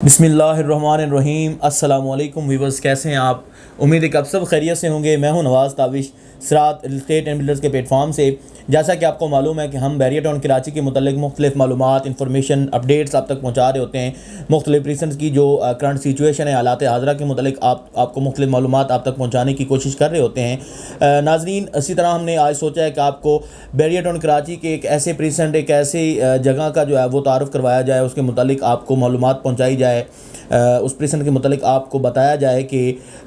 बिस्मिल्लाहिर्रहमानिर्रहीम। अस्सलामुअलैकुम व्यूअर्स, कैसे हैं आप? उम्मीद है कि आप सब खैरियत से होंगे। मैं हूं नवाज़ ताबिश सिरात रियल एस्टेट एंड बिल्डर्स के प्लेटफॉर्म से। जैसा कि आपको मालूम है कि हम बैरियर टाउन कराची के मुतल्लिक मुख्तलिफ मालूमात, इंफॉर्मेशन, अपडेट्स आप तक पहुँचा रहे होते हैं। मुख्तलिफ रीजन्स की जो करंट सिचुएशन है, हालात हाज़रा के मुतल्लिक आपको मुख्तलिफ मालूमात आप तक पहुँचाने की कोशिश कर रहे होते हैं। नाजरीन, इसी तरह हमने आज सोचा है कि आपको बैरियर टाउन कराची के एक ऐसे प्रेजेंट, एक ऐसी जगह का जो है वो तारुफ़ करवाया जाए, उसके मुतालिक आपको मालूमात पहुँचाई जाए। उस प्रेजेंट के मुतालिक आपको बताया जाए कि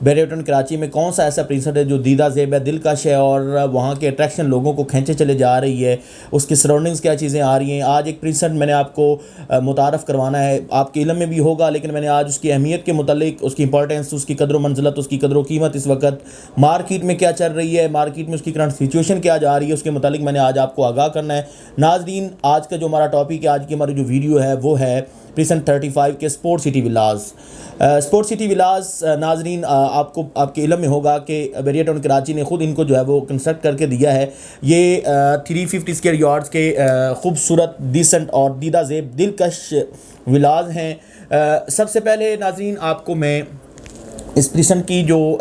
बैरियर टाउन कराची में कौन सा ऐसा प्रेजेंट है जो दीदा ज़ेब है, दिलकश है और वहाँ के अट्रैक्शन लोगों को खींचे चले जा रही है। उसकी सराउंडिंग्स क्या चीज़ें आ रही हैं। आज एक प्रेजेंट मैंने आपको मुतारफ़ करवाना है, आपके इल्म में भी होगा, लेकिन मैंने आज उसकी अहमियत के मुतालिक, उसकी इंपॉर्टेंस, उसकी कदर मंजिलत, उसकी कदर कीमत, इस वक्त मार्केट में क्या चल रही है, मार्केट में उसकी करंट सिचुएशन क्या जा रही है, उसके मुतालिक मैंने आज आपको आगाह करना है। नाजरीन, आज का जो हमारा टॉपिक है, आज की हमारी जो वीडियो है वो है प्रेजेंट 35 के sport city villas. Sport city villas नाजरीन, आपको आपके इल्म में होगा कि बैरियर टाउन कराची ने ख़ुद इनको जो है वो कंस्ट्रक्ट करके दिया है। ये 350 स्क्वायर यार्ड्स के खूबसूरत, डिसेंट और दीदा ज़ेब दिलकश विलाज हैं। सबसे पहले नाजरीन, आपको मैं इस प्रेजेंट की जो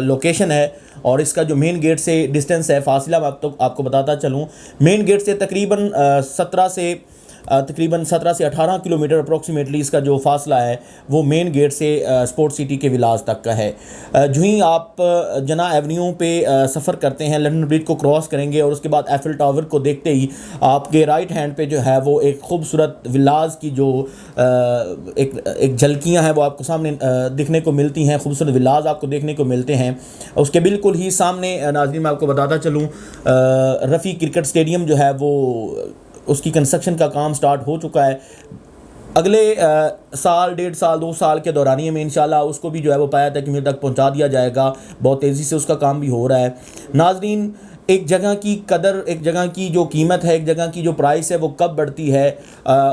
लोकेशन है और इसका जो मेन गेट से डिस्टेंस है, फासला मैं आपको बताता चलूँ। मेन गेट से तकरीबन 17 से 18 किलोमीटर अप्रॉक्सीमेटली इसका जो फासला है वो मेन गेट से स्पोर्ट सिटी के विलाज तक का है। जो ही आप जना एवेन्यू पे सफ़र करते हैं, लंदन ब्रिज को क्रॉस करेंगे और उसके बाद एफिल टावर को देखते ही आपके राइट हैंड पे जो है वो एक खूबसूरत विलाज की जो एक झलकियाँ हैं वो आपको सामने दिखने को मिलती हैं। खूबसूरत विलाज आपको देखने को मिलते हैं। उसके बिल्कुल ही सामने नाज़रीन मैं आपको बताता चलूँ, रफ़ी क्रिकेट स्टेडियम जो है वो उसकी कंस्ट्रक्शन का काम स्टार्ट हो चुका है। अगले साल, 1.5 साल, 2 साल के दौरानिए में इंशाल्लाह उसको भी जो है वो पाया तक मेरे तक पहुंचा दिया जाएगा। बहुत तेज़ी से उसका काम भी हो रहा है। नाजरीन, एक जगह की कदर, एक जगह की जो कीमत है, एक जगह की जो प्राइस है वो कब बढ़ती है,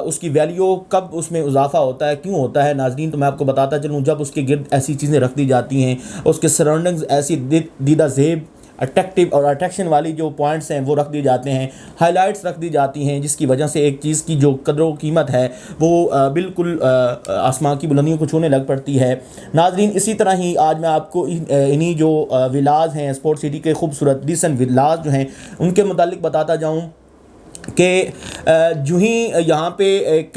उसकी वैल्यू कब उसमें इजाफा होता है, क्यों होता है नाजरीन, तो मैं आपको बताता चलूँ। जब उसके गिर्द ऐसी चीज़ें रख दी जाती हैं, उसके सराउंडिंग्स ऐसी दीदा ज़ेब, अट्रैक्टिव और अट्रैक्शन वाली जो पॉइंट्स हैं वो रख दिए जाते हैं, हाइलाइट्स रख दी जाती हैं, जिसकी वजह से एक चीज़ की जो कदर व कीमत है वो बिल्कुल आसमां की बुलंदियों को छूने लग पड़ती है। नाजरीन, इसी तरह ही आज मैं आपको इन्हीं जो विलाज हैं, स्पोर्ट सिटी के खूबसूरत डिसेंट विलाज जो हैं उनके मुतालिक बताता जाऊँ कि जो ही यहाँ पे एक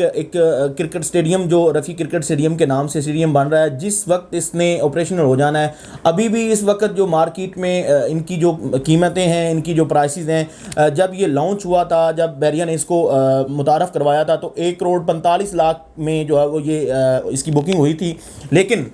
क्रिकेट स्टेडियम, जो रफ़ी क्रिकेट स्टेडियम के नाम से स्टेडियम बन रहा है, जिस वक्त इसने ऑपरेशनल हो जाना है, अभी भी इस वक्त जो मार्केट में इनकी जो कीमतें हैं, इनकी जो प्राइसेस हैं, जब ये लॉन्च हुआ था, जब बैरियर ने इसको मुतारफ़ करवाया था तो 1 करोड़ 45 लाख में जो है वो ये इसकी बुकिंग हुई थी। लेकिन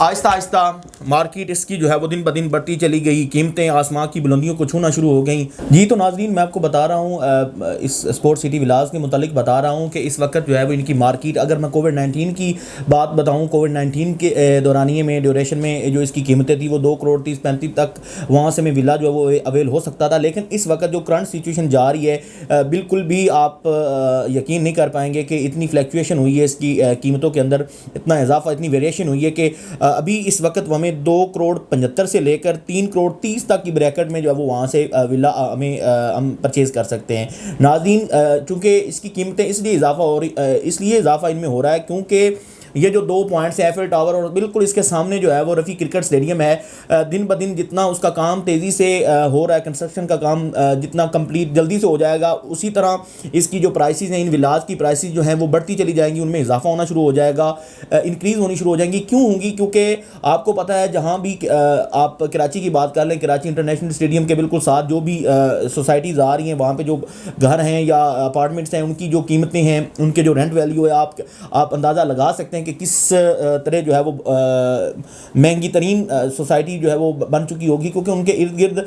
आहिस्ता आहिस्ता मार्केट इसकी जो है वो दिन ब दिन बढ़ती चली गई, कीमतें आसमां की बुलंदियों को छूना शुरू हो गई। जी, तो नाजरीन मैं आपको बता रहा हूँ, इस स्पोर्ट सिटी विलाज के मुतालिक बता रहा हूँ कि इस वक्त जो है वो इनकी मार्केट, अगर मैं कोविड-19 की बात बताऊँ, कोविड-19 के दौरानिए में, ड्यूरेशन में जो इसकी कीमतें थी वो 2 करोड़ 30-35 तक वहाँ से में विला जो है वो अवेल हो सकता था। लेकिन इस वक्त जो करंट सिचुएशन जा रही है, बिल्कुल भी आप यकीन नहीं कर पाएंगे कि इतनी फ्लैक्चुएशन हुई है इसकी कीमतों के अंदर, इतना इजाफा, इतनी वेरिएशन हुई है कि अभी इस वक्त हमें 2 करोड़ 75 से लेकर 3 करोड़ 30 तक की ब्रैकेट में जो है वो वहाँ से विला हमें हम परचेज़ कर सकते हैं। नाज़रीन, चूँकि इसकी कीमतें इसलिए इजाफा इनमें हो रहा है क्योंकि ये जो 2 पॉइंट्स हैं, एफिल टावर और बिल्कुल इसके सामने जो है वो रफ़ी क्रिकेट स्टेडियम है, दिन ब दिन जितना उसका काम तेज़ी से हो रहा है, कंस्ट्रक्शन का काम जितना कंप्लीट जल्दी से हो जाएगा, उसी तरह इसकी जो प्राइसेस हैं, इन विलाज की प्राइसेस जो हैं वो बढ़ती चली जाएंगी, उनमें इजाफा होना शुरू हो जाएगा, इंक्रीज़ होनी शुरू हो जाएंगी। क्यों होंगी? क्योंकि आपको पता है, जहाँ भी आप कराची की बात कर लें, कराची इंटरनेशनल स्टेडियम के बिल्कुल साथ जो भी सोसाइटीज़ आ रही हैं, वहाँ पर जो घर हैं या अपार्टमेंट्स हैं, उनकी जो कीमतें हैं, उनके जो रेंट वैल्यू है, आप अंदाज़ा लगा सकते हैं कि किस तरह जो है वो महंगी तरीन सोसाइटी जो है वो बन चुकी होगी। क्योंकि उनके इर्द गिर्द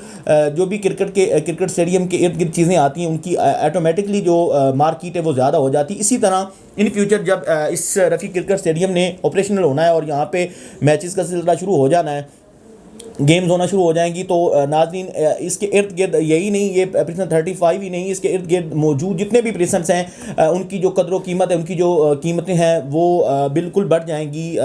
जो भी क्रिकेट स्टेडियम के इर्द गिर्द चीज़ें आती हैं, उनकी ऑटोमेटिकली जो मार्केट है वो ज़्यादा हो जाती है। इसी तरह इन फ्यूचर जब इस रफ़ी क्रिकेट स्टेडियम ने ऑपरेशनल होना है और यहाँ पे मैचेस का सिलसिला शुरू हो जाना है, गेम्स होना शुरू हो जाएंगी। तो नाज़रीन, इसके इर्द गिर्द यही नहीं, ये प्रिसन 35 ही नहीं, इसके इर्द गिर्द मौजूद जितने भी प्रिसन्स हैं उनकी जो कदर कीमत है, उनकी जो कीमतें हैं वो बिल्कुल बढ़ जाएंगी,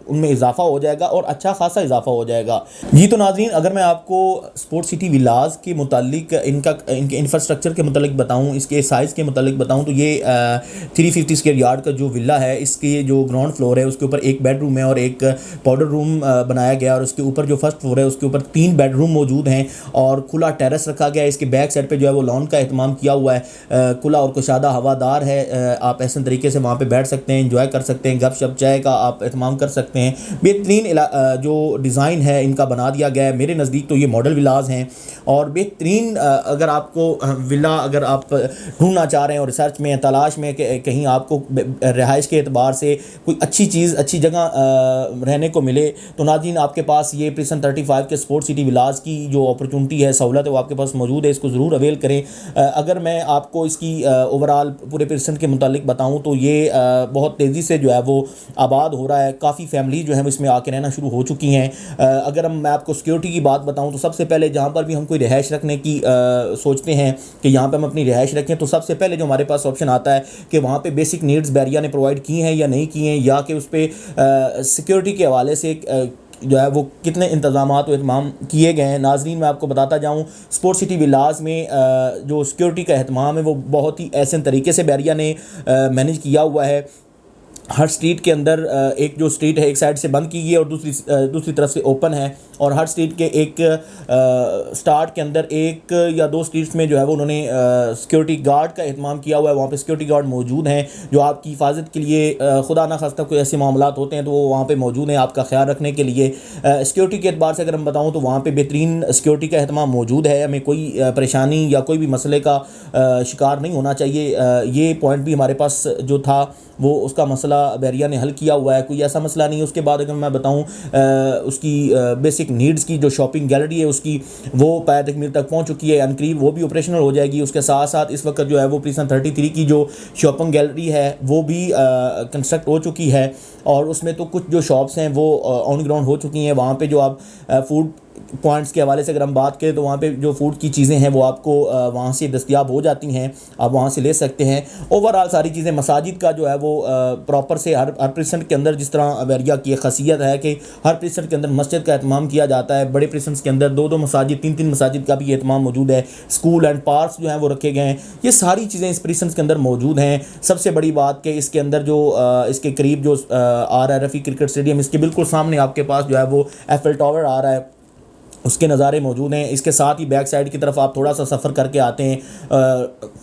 उनमें इजाफा हो जाएगा और अच्छा खासा इजाफा हो जाएगा। जी तो नाज़रीन, अगर मैं आपको स्पोर्ट सिटी विलास के मुतालिक इनके इंफ्रास्ट्रक्चर के मुतालिक बताऊँ, इसके साइज़ के मुतालिक बताऊँ, तो ये 350 स्क्वायर यार्ड का जो विला है, इसके जो ग्राउंड फ्लोर है उसके ऊपर एक बेडरूम है और एक पाउडर रूम बनाया गया, और उसके ऊपर जो फर्स्ट फ्लोर है उसके ऊपर 3 बेडरूम मौजूद हैं और खुला टेरेस रखा गया है। इसके बैक साइड पे जो है वो लॉन का एहतमाम किया हुआ है, खुला और कुशादा हवादार है। आप ऐसे तरीके से वहाँ पे बैठ सकते हैं, एंजॉय कर सकते हैं, गप शप चाय का आप एहतमाम कर सकते हैं। बेहतरीन जो डिज़ाइन है इनका बना दिया गया है। मेरे नज़दीक तो ये मॉडल विलाज हैं और बेहतरीन, अगर आपको विला अगर आप ढूंढना चाह रहे हैं और रिसर्च में तलाश में कहीं आपको रिहाइश के एतबार से कोई अच्छी चीज़, अच्छी जगह रहने को मिले, तो नाज़रीन आपके पास ये प्रिसन 35 के स्पोर्ट सिटी विलास की जो अपॉर्चुनिटी है, सहूलत है, वो आपके पास मौजूद है। इसको ज़रूर अवेल करें। अगर मैं आपको इसकी ओवरऑल पूरे प्रिसन के मुतालिक बताऊँ तो ये बहुत तेज़ी से जो है वो आबाद हो रहा है। काफ़ी फैमिली जो है वो इसमें आके रहना शुरू हो चुकी हैं। अगर मैं आपको सिक्योरिटी की बात बताऊँ तो सबसे पहले जहाँ पर भी हम कोई रिहाइश रखने की सोचते हैं कि यहाँ पर हम अपनी रिहाइश रखें, तो सबसे पहले जो हमारे पास ऑप्शन आता है कि वहाँ पे बेसिक नीड्स बैरिया ने प्रोवाइड की हैं या नहीं की हैं, या कि उस पर सिक्योरिटी के हवाले से जो है वो कितने इंतज़ामात व इत्माम किए गए हैं। नाज़रीन, मैं आपको बताता जाऊँ, स्पोर्ट सिटी विलास में जो सिक्योरिटी का एहतमाम है वो बहुत ही ऐसे तरीके से बैरिया ने मैनेज किया हुआ है। हर स्ट्रीट के अंदर एक जो स्ट्रीट है एक साइड से बंद की गई है और दूसरी तरफ से ओपन है, और हर स्ट्रीट के एक स्टार्ट के अंदर एक या 2 स्ट्रीट्स में जो है वो उन्होंने सिक्योरिटी गार्ड का एहतमाम किया हुआ है। वहाँ पे सिक्योरिटी गार्ड मौजूद हैं जो आपकी हिफाजत के लिए खुदा ना खास्ता कोई ऐसे मामलात होते हैं तो वो वहाँ पे मौजूद हैं आपका ख्याल रखने के लिए। सिक्योरिटी के एतबार से अगर हम बताऊँ तो वहाँ पर बेहतरीन सिक्योरिटी का एहतमाम मौजूद है। हमें कोई परेशानी या कोई भी मसले का शिकार नहीं होना चाहिए। ये पॉइंट भी हमारे पास जो था वो उसका मसला बैरिया ने हल किया हुआ है, कोई ऐसा मसला नहीं है। उसके बाद अगर मैं बताऊं उसकी बेसिक नीड्स की जो शॉपिंग गैलरी है उसकी वो पाया तकमील तक पहुंच चुकी है, अनकरीब वो भी ऑपरेशनल हो जाएगी। उसके साथ साथ इस वक्त जो है वो प्रिसन 33 की जो शॉपिंग गैलरी है वो भी कंस्ट्रक्ट हो चुकी है, और उसमें तो कुछ जो शॉप्स हैं वो ऑन ग्राउंड हो चुकी हैं। वहाँ पे जो आप फूड पॉइंट्स के हवाले से अगर हम बात करें तो वहाँ पे जो फूड की चीज़ें हैं वो आपको वहाँ से दस्तयाब हो जाती हैं, आप वहाँ से ले सकते हैं। ओवरऑल सारी चीज़ें, मसाजिद का जो है वो प्रॉपर से हर प्रिसन के अंदर, जिस तरह बैरिया की खसीयत है कि हर प्रिसन के अंदर मस्जिद का एहतमाम किया जाता है। बड़े प्रिसन के अंदर 2-2 मसाजिद, 3-3 मसाजिद का भी एहतमाम मौजूद है। स्कूल एंड पार्क्स जो हैं वो रखे गए हैं। ये सारी चीज़ें इस प्रिसन के अंदर मौजूद हैं। सबसे बड़ी बात कि इसके अंदर जो इसके करीब जो RRFE क्रिकेट स्टेडियम, इसके बिल्कुल सामने आपके पास जो है वो एफएल टावर आ रहा है, उसके नज़ारे मौजूद हैं। इसके साथ ही बैक साइड की तरफ आप थोड़ा सा सफ़र करके आते हैं,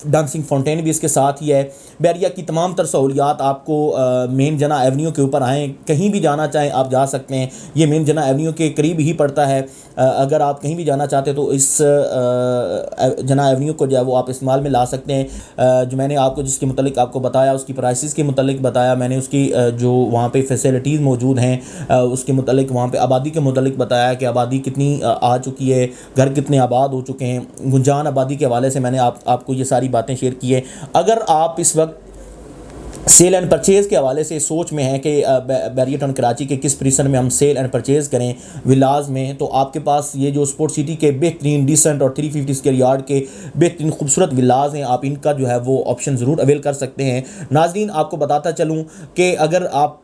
डांसिंग फाउंटेन भी इसके साथ ही है। बैरिया की तमाम तर सहूलियात आपको मेन जना एवेन्यू के ऊपर आएँ, कहीं भी जाना चाहें आप जा सकते हैं। ये मेन जना एवेन्यू के करीब ही पड़ता है। अगर आप कहीं भी जाना चाहते हैं तो इस जना एवेन्यू को जो है वो आप इस्तेमाल में ला सकते हैं। जो मैंने आपको जिसके मुतालिक आपको बताया, उसकी प्राइसेस के मुतालिक बताया मैंने, उसकी जो वहाँ पे फैसिलिटीज़ मौजूद हैं उसके मुतालिक, वहाँ पे आबादी के मुतालिक बताया कि आबादी कितनी आ चुकी है, घर कितने आबाद हो चुके हैं। गुंजान आबादी के हवाले से मैंने आपको ये सारी बातें शेयर की है। अगर आप इस वक्त सेल एंड परचेज़ के हवाले से सोच में है कि बैरिया टाउन कराची के किस प्रिसन में हम सेल एंड परचेज़ करें विलाज में, तो आपके पास ये जो स्पोर्ट सिटी के बेहतरीन डिसेंट और 350 स्क्वायर यार्ड के बेहतरीन खूबसूरत विलाज हैं, आप इनका जो है वो ऑप्शन ज़रूर अवेल कर सकते हैं। नाज़रीन, आपको बताता चलूँ कि अगर आप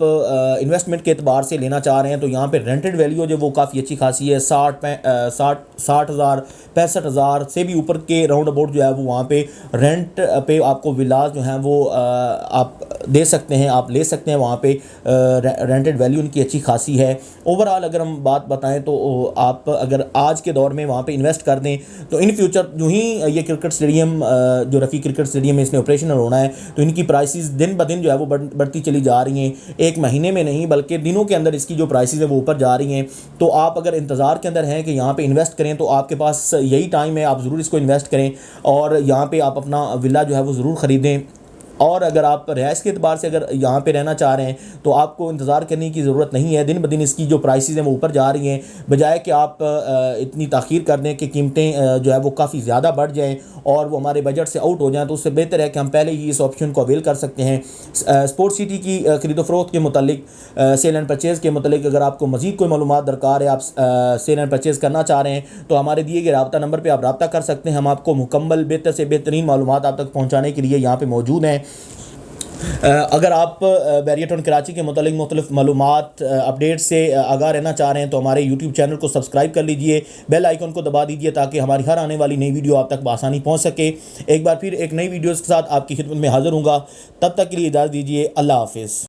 इन्वेस्टमेंट के एतबार से लेना चाह रहे हैं तो यहाँ पर रेंटेड वैल्यू जो वो काफ़ी अच्छी खासी है। 60,000 65,000 से भी ऊपर के राउंड अबाउट जो है वो वहाँ पे रेंट पे आपको विलाज जो हैं वो आप दे सकते हैं, आप ले सकते हैं। वहाँ पे रेंटेड वैल्यू उनकी अच्छी खासी है। ओवरऑल अगर हम बात बताएं तो आप अगर आज के दौर में वहाँ पे इन्वेस्ट कर दें तो इन फ्यूचर जो ही ये क्रिकेट स्टेडियम जो रफ़ी क्रिकेट स्टेडियम है इसमें ऑपरेशनल होना है तो इनकी प्राइसेस दिन ब दिन जो है वो बढ़ती चली जा रही हैं। एक महीने में नहीं बल्कि दिनों के अंदर इसकी जो प्राइसेस है वो ऊपर जा रही हैं। तो आप अगर इंतज़ार के अंदर हैं कि यहाँ पे इन्वेस्ट करें तो आपके पास यही टाइम है, आप ज़रूर इसको इन्वेस्ट करें और यहाँ पे आप अपना विला जो है वो ज़रूर ख़रीदें। और अगर आप रिहाइश के अतबार से अगर यहाँ पे रहना चाह रहे हैं तो आपको इंतज़ार करने की ज़रूरत नहीं है। दिन ब दिन इसकी जो प्राइसेस हैं वो ऊपर जा रही हैं, बजाय कि आप इतनी ताख़ीर कर दें कि कीमतें जो है वो काफ़ी ज़्यादा बढ़ जाएँ और वो हमारे बजट से आउट हो जाएँ, तो उससे बेहतर है कि हम पहले ही इस ऑप्शन को अवेल कर सकते हैं। स्पोर्ट्स सिटी की ख़रीदो फ़रोख्त के मुतालिक, सेल एंड परचेज़ के मुतालिक अगर आपको मज़ीद कोई मालूमात दरकार है, आप सेल एंड परचेज़ करना चाह रहे हैं, तो हमारे दिए गए राब्ता नंबर पर आप रब्ता कर सकते हैं। हम आपको मुकम्मल बेहतर से बेहतरीन मालूमात आप तक पहुँचाने के लिए यहाँ पर मौजूद हैं। अगर आप बैरियर टाउन कराची के मुतालिक मुख्तलिफ मालूमात अपडेट से आगाह रहना चाह रहे हैं तो हमारे यूट्यूब चैनल को सब्सक्राइब कर लीजिए, बेल आइकन को दबा दीजिए ताकि हमारी हर आने वाली नई वीडियो आप तक बआसानी पहुंच सके। एक बार फिर एक नई वीडियोज़ के साथ आपकी खिदमत में हाज़िर हूँगा, तब तक के लिए इजाज़त दीजिए। अल्लाह हाफ़िज़।